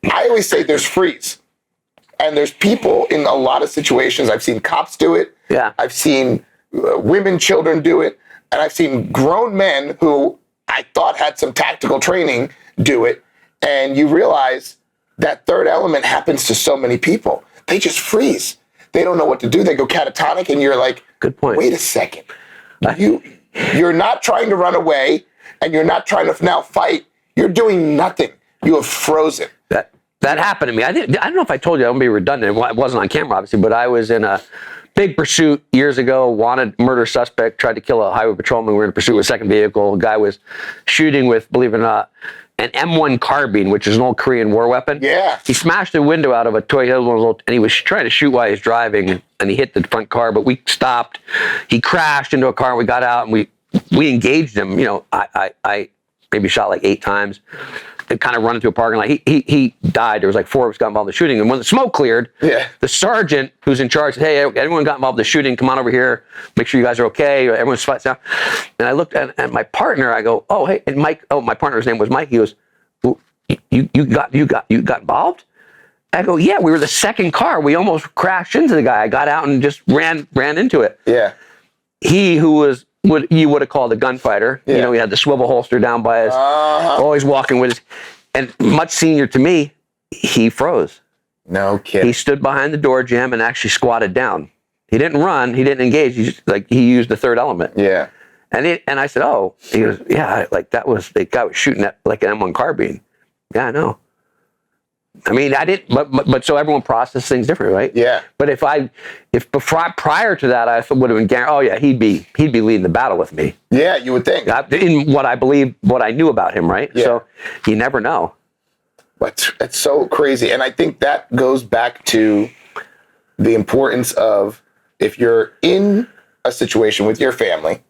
I always say there's freeze. And there's people in a lot of situations. I've seen cops do it. Yeah. I've seen women, children do it. And I've seen grown men who I thought had some tactical training do it. And you realize that third element happens to so many people. They just freeze. They don't know what to do. They go catatonic, and you're like, good point. Wait a second. You're not trying to run away, and you're not trying to now fight. You're doing nothing. You have frozen. That happened to me. I don't know if I told you. I won't be redundant. It wasn't on camera, obviously, but I was in a big pursuit years ago. Wanted murder suspect, tried to kill a highway patrolman. We were in pursuit with a second vehicle. A guy was shooting with, believe it or not, an M1 carbine, which is an old Korean war weapon. Yeah. He smashed the window out of a Toyota, and he was trying to shoot while he was driving, and he hit the front car, but we stopped. He crashed into a car, and we got out, and we engaged him. I maybe shot like 8 times. And kind of run into a parking lot. He died. There was like 4 of us got involved in the shooting. And when the smoke cleared, the sergeant who's in charge said, hey, everyone got involved in the shooting. Come on over here. Make sure you guys are okay. Everyone's fine. And I looked at my partner. I go, oh, hey, and Mike. Oh, my partner's name was Mike. He goes, you got involved? I go, yeah, we were the second car. We almost crashed into the guy. I got out and just ran into it. Yeah. He who was what you would have called a gunfighter. Yeah. He had the swivel holster down by his, always walking with his, and much senior to me, he froze. No kidding. He stood behind the door jamb and actually squatted down. He didn't run. He didn't engage. He used the third element. Yeah. And I said, oh, he goes, yeah, like that was, the guy was shooting at like an M1 carbine. Yeah, I know. I mean, I didn't, but so everyone processes things differently, right? Yeah. But if prior to that, I would have been guaranteed, oh yeah, he'd be leading the battle with me. Yeah, you would think. In what I believe, what I knew about him, right? Yeah. So you never know. But it's so crazy. And I think that goes back to the importance of, if you're in a situation with your family,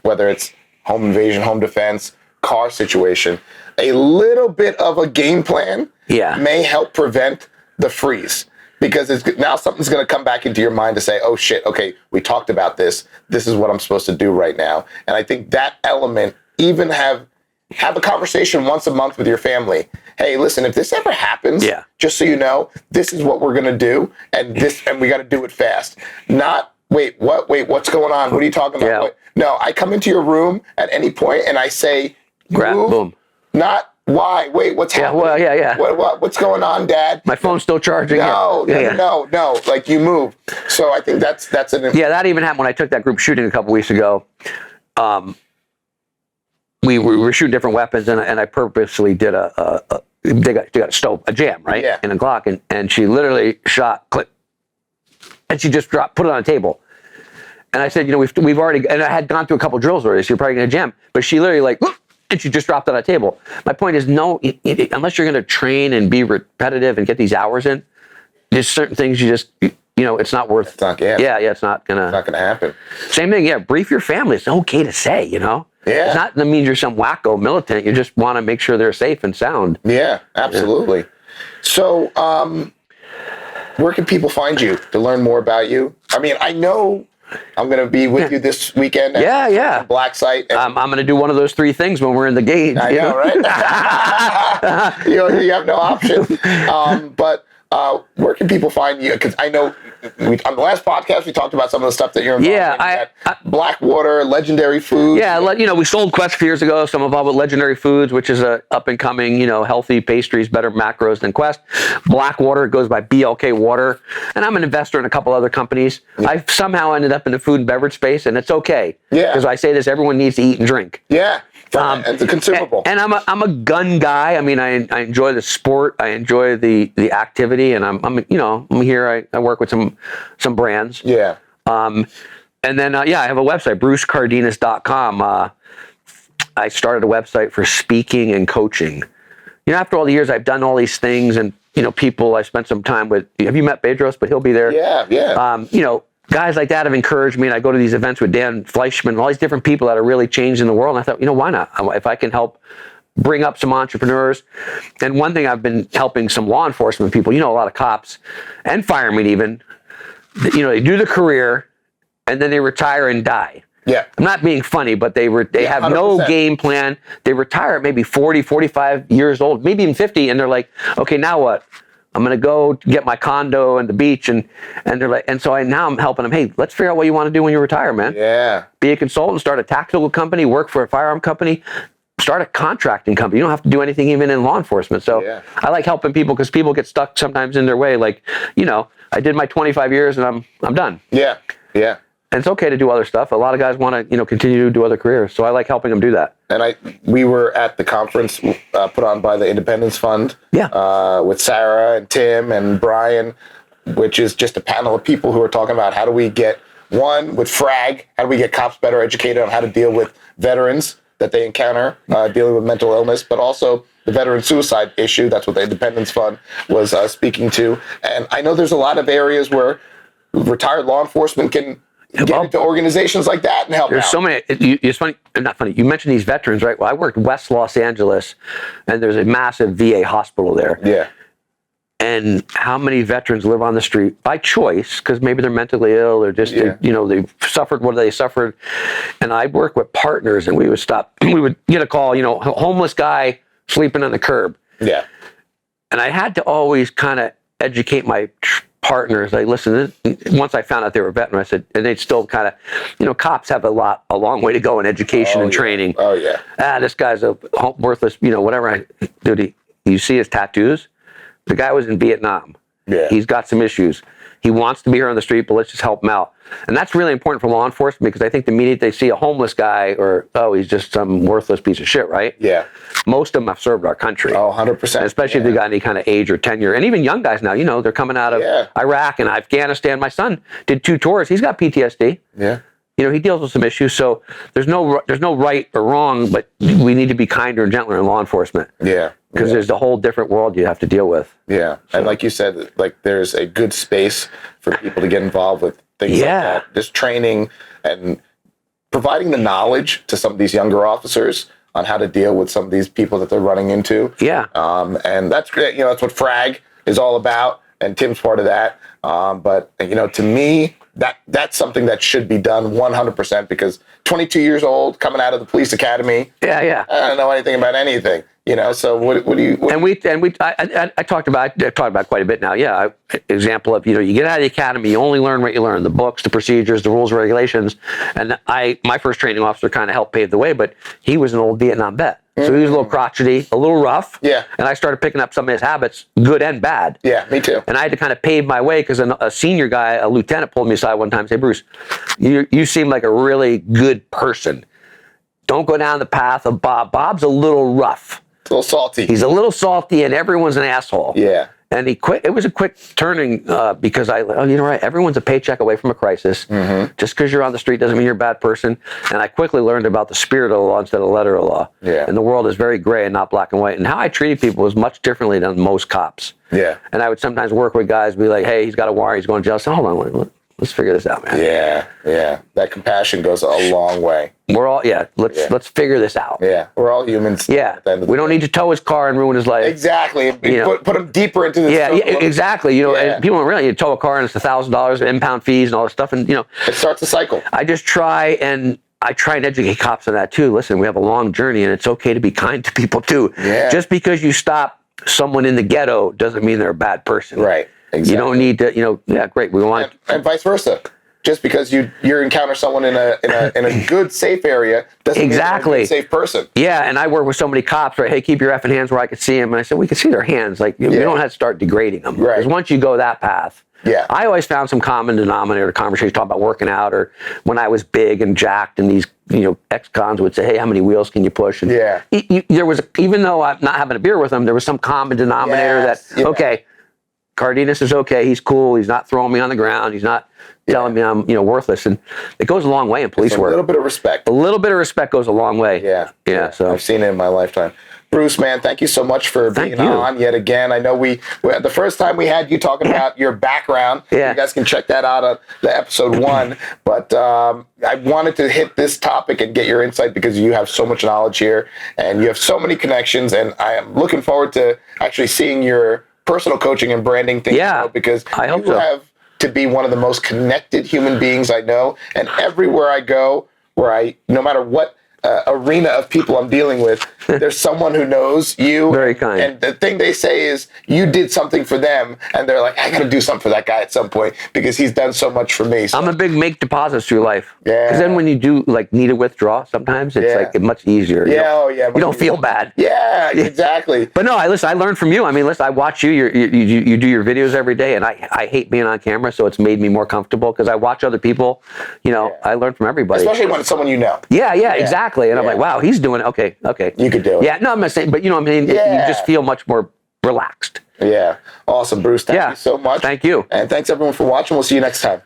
whether it's home invasion, home defense, car situation, a little bit of a game plan may help prevent the freeze. Because now something's going to come back into your mind to say, oh shit, okay, we talked about this. This is what I'm supposed to do right now. And I think that element, even have a conversation once a month with your family. Hey, listen, if this ever happens, just so you know, this is what we're going to do. And we got to do it fast. Not, wait, what's going on? What are you talking about? Yeah. No, I come into your room at any point and I say, move, boom. Not why. Wait, what's happening? What's going on, Dad? My phone's still charging. No. Like, you move. So I think that's an. Yeah, that even happened when I took that group shooting a couple weeks ago. We were shooting different weapons, and I purposely did they got a jam, right? Yeah. In a Glock, and she literally shot, clip, and she just put it on a table. And I said, we've already, and I had gone through a couple drills already, so you're probably going to jam. But she literally like, whoop, and she just dropped it on a table. My point is, no, unless you're going to train and be repetitive and get these hours in, there's certain things you just, it's not worth. It's not, it's not gonna happen. Same thing, brief your family. It's okay to say, Yeah. It's not that means you're some wacko militant. You just want to make sure they're safe and sound. Yeah, absolutely. Yeah. So, where can people find you to learn more about you? I mean, I know I'm going to be with you this weekend at Black Site. I'm going to do one of those 3 things when we're in the gauge. I know, right? you have no option. But where can people find you? Because I know on the last podcast we talked about some of the stuff that you're involved in. Blackwater, Legendary Foods. Yeah, we sold Quest a few years ago. So I'm involved with Legendary Foods, which is a up and coming, healthy pastries, better macros than Quest. Blackwater goes by BLK Water, and I'm an investor in a couple other companies. Yeah. I've somehow ended up in the food and beverage space, and it's okay. Yeah, because I say this: everyone needs to eat and drink. Yeah. It's a consumable. And I'm a gun guy. I mean, I enjoy the sport. I enjoy the activity, and I'm here. I work with some brands. Yeah. And then I have a website, brucecardenas.com. I started a website for speaking and coaching. After all the years I've done all these things, and people I spent some time with. Have you met Bedros? But he'll be there. Yeah. Guys like that have encouraged me, and I go to these events with Dan Fleischman and all these different people that are really changing the world. And I thought, why not? If I can help bring up some entrepreneurs. And one thing I've been helping some law enforcement people, a lot of cops and firemen even, they do the career and then they retire and die. Yeah. I'm not being funny, but they have 100%. No game plan. They retire at maybe 40, 45 years old, maybe even 50. And they're like, okay, now what? I'm going to go get my condo and the beach. And they're like, and so now I'm helping them. Hey, let's figure out what you want to do when you retire, man. Yeah. Be a consultant, start a tactical company, work for a firearm company, start a contracting company. You don't have to do anything even in law enforcement. So I like helping people because people get stuck sometimes in their way. Like, I did my 25 years and I'm done. Yeah. Yeah. And it's okay to do other stuff. A lot of guys want to, continue to do other careers. So I like helping them do that. And we were at the conference put on by the Independence Fund. Yeah. With Sarah and Tim and Brian, which is just a panel of people who are talking about how do we get, with FRAG, how do we get cops better educated on how to deal with veterans that they encounter dealing with mental illness, but also the veteran suicide issue. That's what the Independence Fund was speaking to. And I know there's a lot of areas where retired law enforcement can get into organizations like that and help out. There's so many. It's funny, not funny. You mentioned these veterans, right? Well, I worked West Los Angeles, and there's a massive VA hospital there. Yeah. And how many veterans live on the street by choice because maybe they're mentally ill or just they've suffered what they suffered. And I'd work with partners, and we would get a call, homeless guy sleeping on the curb. Yeah. And I had to always kind of educate my partners. Like, listen, once I found out they were a veteran, I said, and they'd still kind of, cops have a long way to go in education and training. Oh yeah. This guy's a worthless, whatever. Dude, you see his tattoos? The guy was in Vietnam. Yeah. He's got some issues. He wants to be here on the street, but let's just help him out. And that's really important for law enforcement because I think the minute they see a homeless guy or, he's just some worthless piece of shit, right? Yeah. Most of them have served our country. Oh, 100%. Especially if they got any kind of age or tenure. And even young guys now, they're coming out of Iraq and Afghanistan. My son did 2 tours. He's got PTSD. Yeah. He deals with some issues. So there's no right or wrong, but we need to be kinder and gentler in law enforcement. Yeah. because there's a whole different world you have to deal with. Yeah. And like you said, like there's a good space for people to get involved with things like that. Just training and providing the knowledge to some of these younger officers on how to deal with some of these people that they're running into. Yeah. And that's great. You know, that's what Frag is all about. And Tim's part of that. But, you know, to me, that's something that should be done 100% because 22 years old, coming out of the police academy. Yeah. I don't know anything about anything. You know, so what do you? I talked about quite a bit now. Yeah, example of, you know, you get out of the academy, you only learn what you learn: the books, the procedures, the rules, regulations. And my first training officer kind of helped pave the way, but he was an old Vietnam vet, so he was a little crotchety, a little rough. Yeah. And I started picking up some of his habits, good and bad. Yeah, me too. And I had to kind of pave my way because a senior guy, a lieutenant, pulled me aside one time and said, "Bruce, you seem like a really good person. Don't go down the path of Bob. Bob's a little rough. A little salty. He's a little salty, and everyone's an asshole." Yeah. And he quit. It was a quick turning because you know, right? Everyone's a paycheck away from a crisis. Mm-hmm. Just because you're on the street doesn't mean you're a bad person. And I quickly learned about the spirit of the law instead of the letter of the law. Yeah. And the world is very gray and not black and white. And how I treated people was much differently than most cops. Yeah. And I would sometimes work with guys, be like, "Hey, he's got a warrant. He's going to jail." So hold on, let's figure this out, man. Yeah. That compassion goes a long way. We're all let's figure this out. Yeah. We're all humans. Yeah. We don't need to tow his car and ruin his life. Exactly. You know, put him deeper into this. Yeah, exactly. You know, and people don't realize you tow a car and it's $1,000 impound fees and all this stuff, and you know, it starts a cycle. I just try and educate cops on that too. Listen, we have a long journey, and it's okay to be kind to people too. Yeah. Just because you stop someone in the ghetto doesn't mean they're a bad person. Right. Exactly. You don't need to. You know. Yeah. Great. We want. And vice versa. Just because you encounter someone in a good safe area doesn't mean they're a good, safe person. Yeah, and I work with so many cops, right? Hey, keep your effing hands where I can see them. And I said, we can see their hands. Like, we don't have to start degrading them. Right. Because once you go that path, I always found some common denominator conversations talking about working out, or when I was big and jacked, and these, you know, ex-cons would say, "Hey, how many wheels can you push?" And there was, even though I'm not having a beer with them, there was some common denominator that, okay, Cardenas is okay. He's cool. He's not throwing me on the ground. He's not telling me I'm, you know, worthless. And it goes a long way in police work. A little bit of respect. A little bit of respect goes a long way. Yeah. So I've seen it in my lifetime. Bruce, man, thank you so much for being on yet again. I know we the first time we had you talking about your background. Yeah. You guys can check that out on the episode 1. But I wanted to hit this topic and get your insight because you have so much knowledge here and you have so many connections. And I am looking forward to actually seeing your personal coaching and branding things. Because I hope you have to be one of the most connected human beings I know. And everywhere I go, no matter what arena of people I'm dealing with, there's someone who knows you. Very kind. And the thing they say is you did something for them, and they're like, I got to do something for that guy at some point because he's done so much for me. So, I'm a big make deposits through life. Yeah. Because then when you do like need a withdrawal, sometimes it's like much easier. You don't feel bad. Yeah, exactly. But no, I learned from you. I mean, listen, I watch you. You do your videos every day, and I hate being on camera, so it's made me more comfortable because I watch other people. You know, I learn from everybody. Especially when it's someone you know. Yeah, exactly. And I'm like, wow, he's doing it. Okay. You could do it. Yeah, no, I'm not saying, but you know what I mean? You just feel much more relaxed. Yeah. Awesome, Bruce. Thank you so much. Thank you. And thanks everyone for watching. We'll see you next time.